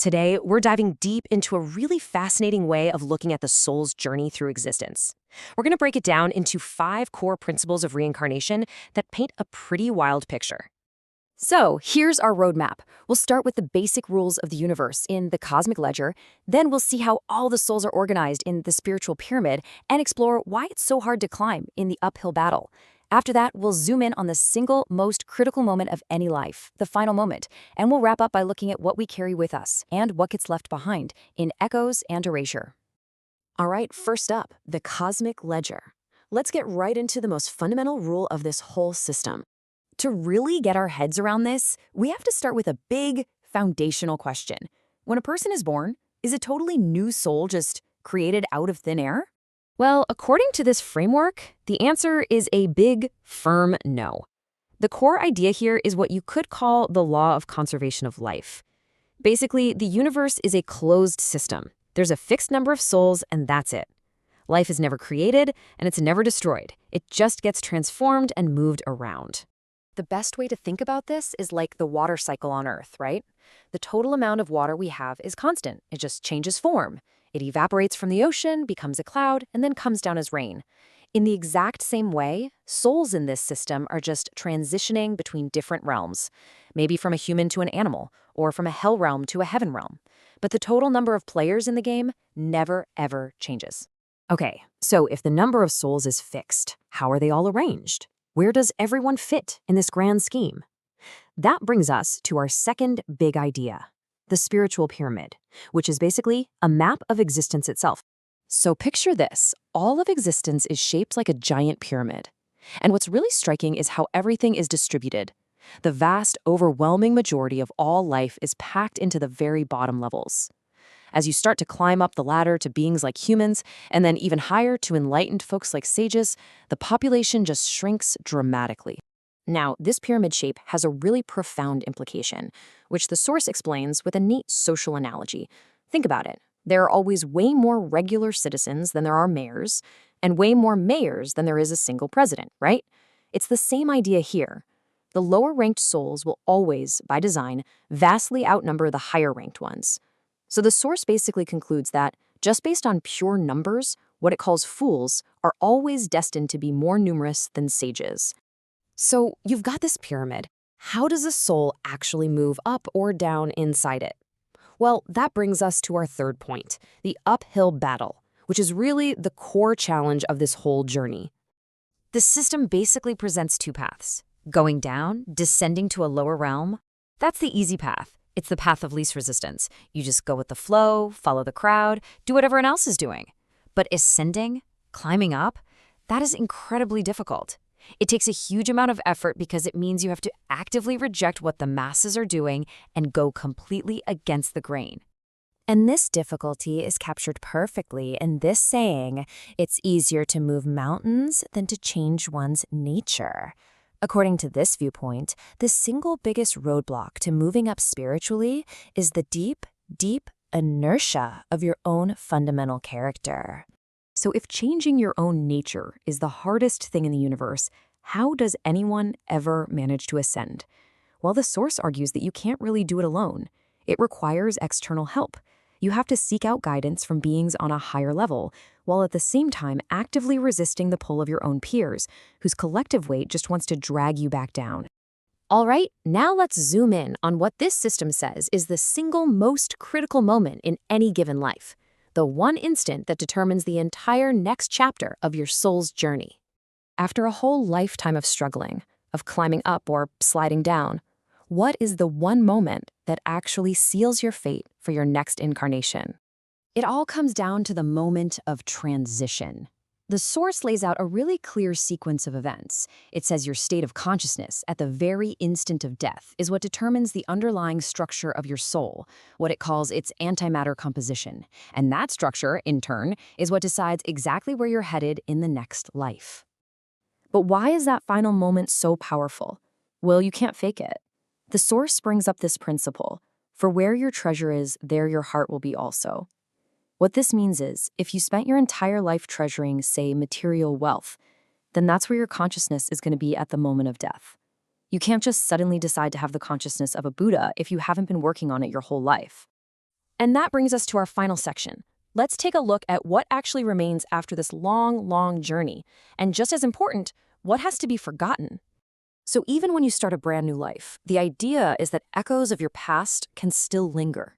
Today, we're diving deep into a really fascinating way of looking at the soul's journey through existence. We're going to break it down into 5 core principles of reincarnation that paint a pretty wild picture. So, here's our roadmap. We'll start with the basic rules of the universe in the cosmic ledger, then we'll see how all the souls are organized in the spiritual pyramid, and explore why it's so hard to climb in the uphill battle. After that, we'll zoom in on the single most critical moment of any life, the final moment, and we'll wrap up by looking at what we carry with us and what gets left behind in echoes and erasure. All right, first up, the cosmic ledger. Let's get right into the most fundamental rule of this whole system. To really get our heads around this, we have to start with a big, foundational question. When a person is born, is a totally new soul just created out of thin air? Well, according to this framework, the answer is a big, firm no. The core idea here is what you could call the law of conservation of life. Basically, the universe is a closed system. There's a fixed number of souls, and that's it. Life is never created, and it's never destroyed. It just gets transformed and moved around. The best way to think about this is like the water cycle on Earth, right? The total amount of water we have is constant. It just changes form. It evaporates from the ocean, becomes a cloud, and then comes down as rain. In the exact same way, souls in this system are just transitioning between different realms, maybe from a human to an animal, or from a hell realm to a heaven realm. But the total number of players in the game never, ever changes. Okay, so if the number of souls is fixed, how are they all arranged? Where does everyone fit in this grand scheme? That brings us to our second big idea, the spiritual pyramid, which is basically a map of existence itself. So picture this, all of existence is shaped like a giant pyramid. And what's really striking is how everything is distributed. The vast, overwhelming majority of all life is packed into the very bottom levels. As you start to climb up the ladder to beings like humans, and then even higher to enlightened folks like sages, the population just shrinks dramatically. Now, this pyramid shape has a really profound implication, which the source explains with a neat social analogy. Think about it. There are always way more regular citizens than there are mayors, and way more mayors than there is a single president, right? It's the same idea here. The lower-ranked souls will always, by design, vastly outnumber the higher-ranked ones. So the source basically concludes that, just based on pure numbers, what it calls fools are always destined to be more numerous than sages. So you've got this pyramid. How does a soul actually move up or down inside it? Well, that brings us to our third point, the uphill battle, which is really the core challenge of this whole journey. The system basically presents 2 paths. Going down, descending to a lower realm. That's the easy path. It's the path of least resistance. You just go with the flow, follow the crowd, do what everyone else is doing. But ascending, climbing up, that is incredibly difficult. It takes a huge amount of effort because it means you have to actively reject what the masses are doing and go completely against the grain. And this difficulty is captured perfectly in this saying, it's easier to move mountains than to change one's nature. According to this viewpoint, the single biggest roadblock to moving up spiritually is the deep, deep inertia of your own fundamental character. So if changing your own nature is the hardest thing in the universe, how does anyone ever manage to ascend? Well, the source argues that you can't really do it alone. It requires external help. You have to seek out guidance from beings on a higher level, while at the same time actively resisting the pull of your own peers, whose collective weight just wants to drag you back down. All right, now let's zoom in on what this system says is the single most critical moment in any given life, the one instant that determines the entire next chapter of your soul's journey. After a whole lifetime of struggling, of climbing up or sliding down, what is the one moment that actually seals your fate for your next incarnation? It all comes down to the moment of transition. The source lays out a really clear sequence of events. It says your state of consciousness at the very instant of death is what determines the underlying structure of your soul, what it calls its antimatter composition. And that structure, in turn, is what decides exactly where you're headed in the next life. But why is that final moment so powerful? Well, you can't fake it. The source brings up this principle: for where your treasure is, there your heart will be also. What this means is, if you spent your entire life treasuring, say, material wealth, then that's where your consciousness is going to be at the moment of death. You can't just suddenly decide to have the consciousness of a Buddha if you haven't been working on it your whole life. And that brings us to our final section. Let's take a look at what actually remains after this long, long journey. And just as important, what has to be forgotten? So even when you start a brand new life, the idea is that echoes of your past can still linger.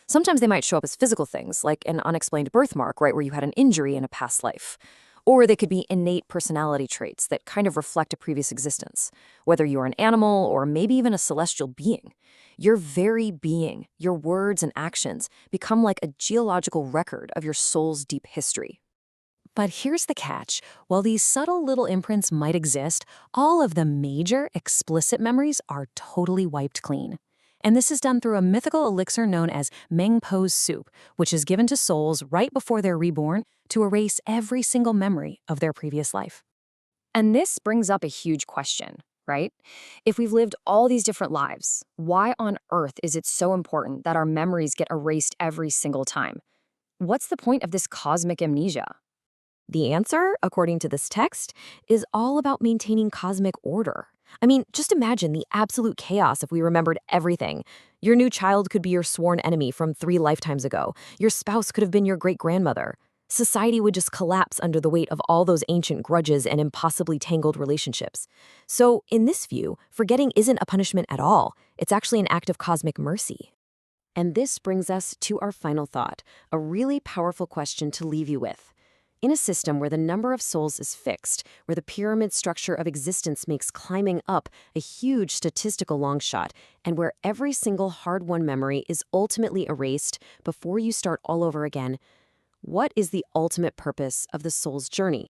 Sometimes they might show up as physical things, like an unexplained birthmark, right, where you had an injury in a past life. Or they could be innate personality traits that kind of reflect a previous existence, whether you're an animal or maybe even a celestial being. Your very being, your words and actions, become like a geological record of your soul's deep history. But here's the catch. While these subtle little imprints might exist, all of the major, explicit memories are totally wiped clean. And this is done through a mythical elixir known as Meng Po's soup, which is given to souls right before they're reborn to erase every single memory of their previous life. And this brings up a huge question, right? If we've lived all these different lives, why on earth is it so important that our memories get erased every single time? What's the point of this cosmic amnesia? The answer, according to this text, is all about maintaining cosmic order. I mean, just imagine the absolute chaos if we remembered everything. Your new child could be your sworn enemy from 3 lifetimes ago. Your spouse could have been your great-grandmother. Society would just collapse under the weight of all those ancient grudges and impossibly tangled relationships. So, in this view, forgetting isn't a punishment at all. It's actually an act of cosmic mercy. And this brings us to our final thought, a really powerful question to leave you with. In a system where the number of souls is fixed, where the pyramid structure of existence makes climbing up a huge statistical long shot, and where every single hard-won memory is ultimately erased before you start all over again, what is the ultimate purpose of the soul's journey?